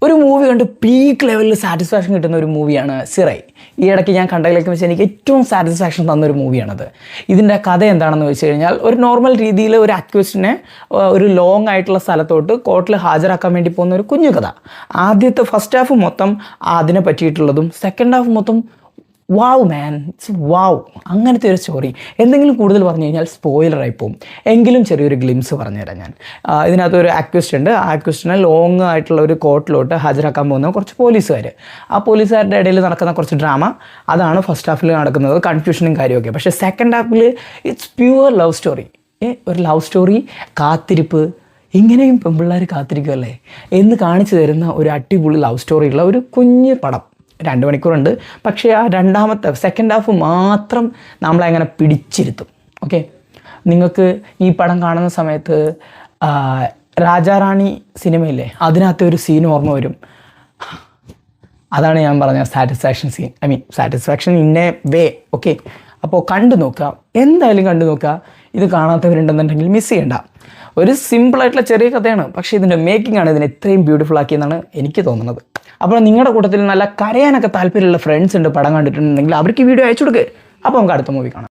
ഒരു മൂവി കണ്ട് പീക്ക് ലെവലിൽ സാറ്റിസ്ഫാക്ഷൻ കിട്ടുന്ന ഒരു മൂവിയാണ് സിറൈ. ഈ ഇടയ്ക്ക് ഞാൻ കണ്ടതിലേക്ക് വെച്ച് എനിക്ക് ഏറ്റവും സാറ്റിസ്ഫാക്ഷൻ തന്നൊരു മൂവിയാണത്. ഇതിൻ്റെ കഥ എന്താണെന്ന് വെച്ച് കഴിഞ്ഞാൽ, ഒരു നോർമൽ രീതിയിൽ ഒരു അക്യൂസ്റ്റിനെ ഒരു ലോങ് ആയിട്ടുള്ള സ്ഥലത്തോട്ട് കോർട്ടിൽ ഹാജരാക്കാൻ വേണ്ടി പോകുന്ന ഒരു കുഞ്ഞു കഥ. ആദ്യത്തെ ഫസ്റ്റ് ഹാഫ് മൊത്തം അതിനെ പറ്റിയിട്ടുള്ളതും സെക്കൻഡ് ഹാഫ് മൊത്തം വാവ് മാൻ, ഇറ്റ്സ് വാവ്, അങ്ങനത്തെ ഒരു സ്റ്റോറി. എന്തെങ്കിലും കൂടുതൽ പറഞ്ഞു കഴിഞ്ഞാൽ സ്പോയിലറായി പോകും. എങ്കിലും ചെറിയൊരു ഗ്ലിംസ് പറഞ്ഞുതരാം ഞാൻ. ഇതിനകത്തൊരു അക്യൂസ്റ്റ് ഉണ്ട്. ആ അക്യൂസ്റ്റിനെ ലോങ് ആയിട്ടുള്ള ഒരു കോർട്ടിലോട്ട് ഹാജരാക്കാൻ പോകുന്ന കുറച്ച് പോലീസുകാർ. ആ പോലീസുകാരുടെ ഇടയിൽ നടക്കുന്ന കുറച്ച് ഡ്രാമ, അതാണ് ഫസ്റ്റ് ഹാഫിൽ നടക്കുന്നത്, കൺഫ്യൂഷനും കാര്യമൊക്കെ. പക്ഷേ second Hafil it's pure love story. ഒരു ലവ് സ്റ്റോറി, കാത്തിരിപ്പ്, ഇങ്ങനെയും പെൺപിള്ളേർ കാത്തിരിക്കുമല്ലേ എന്ന് കാണിച്ചു തരുന്ന ഒരു അടിപൊളി ലവ് സ്റ്റോറിയുള്ള ഒരു കുഞ്ഞ് പടം. 2 മണിക്കൂറുണ്ട്. പക്ഷേ ആ സെക്കൻഡ് ഹാഫ് മാത്രം നമ്മളെങ്ങനെ പിടിച്ചിരുത്തും. ഓക്കെ, നിങ്ങൾക്ക് ഈ പടം കാണുന്ന സമയത്ത് രാജാറാണി സിനിമയില്ലേ, അതിനകത്ത് ഒരു സീൻ ഓർമ്മ വരും. അതാണ് ഞാൻ പറഞ്ഞ satisfaction scene. Satisfaction in a way. Okay, അപ്പോൾ കണ്ടു നോക്കുക, എന്തായാലും കണ്ടു നോക്കുക. ഇത് കാണാത്തവരുണ്ടെന്നുണ്ടെങ്കിൽ മിസ് ചെയ്യണ്ട. ഒരു സിമ്പിളായിട്ടുള്ള ചെറിയ കഥയാണ്, പക്ഷേ ഇതിൻ്റെ മേക്കിംഗ് ആണ് ഇതിനെ ഇത്രയും ബ്യൂട്ടിഫുൾ ആക്കിയെന്നാണ് എനിക്ക് തോന്നുന്നത്. അപ്പോൾ നിങ്ങളുടെ കൂട്ടത്തിൽ നല്ല കരയാനൊക്കെ താല്പര്യമുള്ള ഫ്രണ്ട്സ് ഉണ്ട്, പടം കണ്ടിട്ടുണ്ടെങ്കിൽ അവർക്ക് വീഡിയോ അയച്ചു കൊടുക്കുക. അപ്പോൾ നമുക്ക് അടുത്ത മൂവി കാണാം.